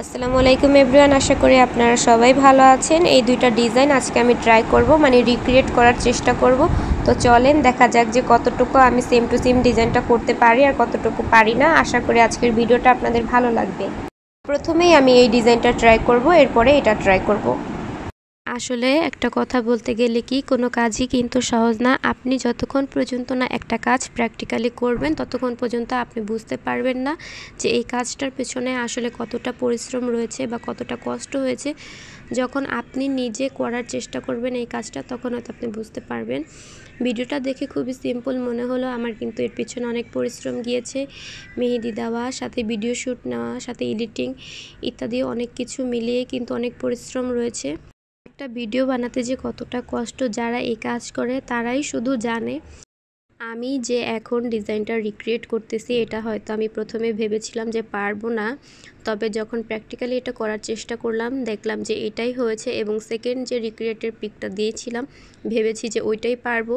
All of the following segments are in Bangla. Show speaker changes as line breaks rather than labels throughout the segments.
আসসালামু আলাইকুম এভরিওয়ান, আশা করি আপনারা সবাই ভালো আছেন। এই দুইটা ডিজাইন আজকে আমি ট্রাই করব, মানে রিক্রিয়েট করার চেষ্টা করব। তো চলেন দেখা যাক যে কতটুকু আমি সেম টু সেম ডিজাইনটা করতে পারি আর কতটুকু পারি না। আশা করি আজকের ভিডিওটা আপনাদের ভালো লাগবে। প্রথমেই আমি এই ডিজাইনটা ট্রাই করব, এরপরে এটা ট্রাই করব। আসলে একটা কথা বলতে গেলে কি, কোনো কাজই কিন্তু সহজ না। আপনি যতক্ষণ পর্যন্ত না একটা কাজ প্র্যাকটিক্যালি করবেন ততক্ষণ পর্যন্ত আপনি বুঝতে পারবেন না যে এই কাজটার পেছনে আসলে কতটা পরিশ্রম রয়েছে বা কতটা কষ্ট হয়েছে। যখন আপনি নিজে করার চেষ্টা করবেন এই কাজটা, তখন হয়তো আপনি বুঝতে পারবেন। ভিডিওটা দেখে খুবই সিম্পল মনে হলো, আমার কিন্তু এর পেছনে অনেক পরিশ্রম গিয়েছে। মেহেদি দেওয়া, সাথে ভিডিও শ্যুট নেওয়া, সাথে এডিটিং ইত্যাদি অনেক কিছু মিলিয়ে কিন্তু অনেক পরিশ্রম রয়েছে। একটা ভিডিও বানাতে যে কতটা কষ্ট, যারা এই কাজ করে তারাই শুধু জানে। আমি যে এখন ডিজাইনটা রিক্রিয়েট করতেছি, এটা হয়তো আমি প্রথমে ভেবেছিলাম যে পারবো না, তবে যখন প্র্যাকটিক্যালি এটা করার চেষ্টা করলাম দেখলাম যে এটাই হয়েছে। এবং সেকেন্ড যে রিক্রিয়েটের পিকটা দিয়েছিলাম ভেবেছি যে ওইটাই পারবো।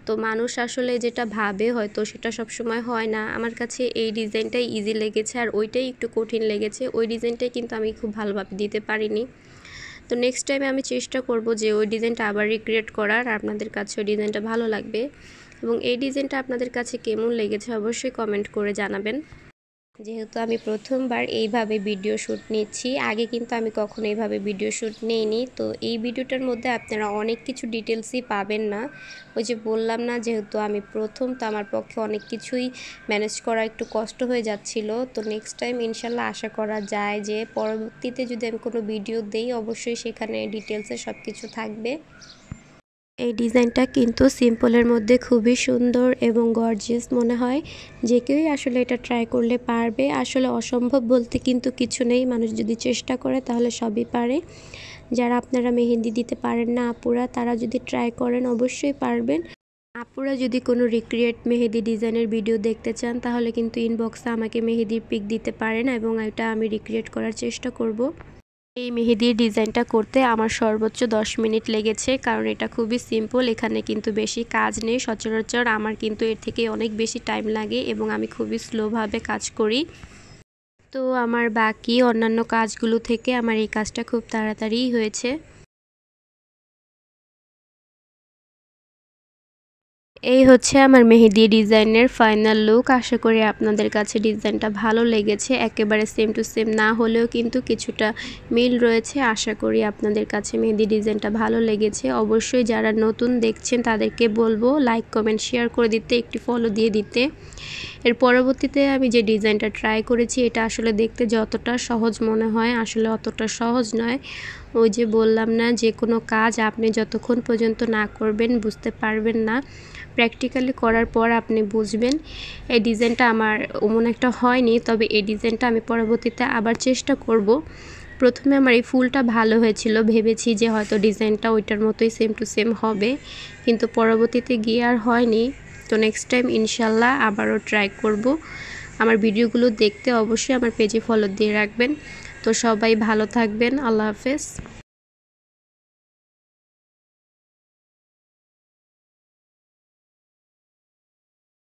তো মানুষ আসলে যেটা ভাবে হয়তো সেটা সবসময় হয় না। আমার কাছে এই ডিজাইনটাই ইজি লেগেছে আর ওইটাই একটু কঠিন লেগেছে। ওই ডিজাইনটাই কিন্তু আমি খুব ভালোভাবে দিতে পারিনি। তো নেক্সট টাইমে আমি চেষ্টা করব যে ওই ডিজাইনটা আবার রিক্রিয়েট করার, আর আপনাদের কাছে ওই ডিজাইনটা ভালো লাগবে। এবং এই ডিজাইনটা আপনাদের কাছে কেমন লেগেছে অবশ্যই কমেন্ট করে জানাবেন। যেহেতু আমি প্রথমবার এইভাবে ভিডিও শ্যুট নিচ্ছি, আগে কিন্তু আমি কখনো এইভাবে ভিডিও শ্যুট নিইনি। তো এই ভিডিওটার মধ্যে আপনারা অনেক কিছু ডিটেলসই পাবেন না। ওই যে বললাম না, যেহেতু আমি প্রথম, তো আমার পক্ষে অনেক কিছুই ম্যানেজ করা একটু কষ্ট হয়ে যাচ্ছিল। তো নেক্সট টাইম ইনশাল্লাহ আশা করা যায় যে পরবর্তীতে যদি আমি কোনো ভিডিও দেই অবশ্যই সেখানে ডিটেলসে সব কিছু থাকবে। এই ডিজাইনটা কিন্তু সিম্পলের মধ্যে খুবই সুন্দর এবং গর্জিয়াস মনে হয়। যে কেউই আসলে এটা ট্রাই করলে পারবে। আসলে অসম্ভব বলতে কিন্তু কিছু নেই, মানুষ যদি চেষ্টা করে তাহলে সবই পারে। যারা আপনারা মেহেদি দিতে পারেন না আপুরা, তারা যদি ট্রাই করেন অবশ্যই পারবেন। আপুরা যদি কোনো রিক্রিয়েট মেহেদি ডিজাইনের ভিডিও দেখতে চান তাহলে কিন্তু ইনবক্সে আমাকে মেহেদির পিক দিতে পারেন এবং এটা আমি রিক্রিয়েট করার চেষ্টা করব। এই মেহেদির ডিজাইনটা করতে আমার সর্বোচ্চ 10 মিনিট লেগেছে, কারণ এটা খুবই সিম্পল। এখানে কিন্তু বেশি কাজ নেই। সচরাচর আমার কিন্তু এর থেকে অনেক বেশি টাইম লাগে এবং আমি খুবই স্লোভাবে কাজ করি। তো আমার বাকি অন্যান্য কাজগুলো থেকে আমার এই কাজটা খুব তাড়াতাড়িই হয়েছে। এই হচ্ছে আমার মেহেদি ডিজাইনের ফাইনাল লুক। আশা করি আপনাদের কাছে ডিজাইনটা ভালো লেগেছে। একেবারে সেম টু সেম না হলেও কিন্তু কিছুটা মিল রয়েছে। আশা করি আপনাদের কাছে মেহেদি ডিজাইনটা ভালো লেগেছে। অবশ্যই যারা নতুন দেখছেন তাদেরকে বলবো লাইক কমেন্ট শেয়ার করে দিতে, একটি ফলো দিয়ে দিতে। এর পরবর্তীতে আমি যে ডিজাইনটা ট্রাই করেছি এটা আসলে দেখতে যতটা সহজ মনে হয় আসলে অতটা সহজ নয়। ওই যে বললাম না, যে কোনো কাজ আপনি যতক্ষণ পর্যন্ত না করবেন বুঝতে পারবেন না। প্র্যাকটিক্যালি করার পর আপনি বুঝবেন। এই ডিজাইনটা আমার ওমন একটা হয়নি, তবে এই ডিজাইনটা আমি পরবর্তীতে আবার চেষ্টা করব। প্রথমে আমার এই ফুলটা ভালো হয়েছিল, ভেবেছি যে হয়তো ডিজাইনটা ওইটার মতোই সেম টু সেম হবে, কিন্তু পরবর্তীতে গিয়ে আর হয়নি। তো নেক্সট টাইম ইনশাল্লাহ আবারও ট্রাই করব। আমার ভিডিওগুলো দেখতে অবশ্যই আমার পেজে ফলো দিয়ে রাখবেন। তো সবাই ভালো থাকবেন। আল্লাহ হাফেজ।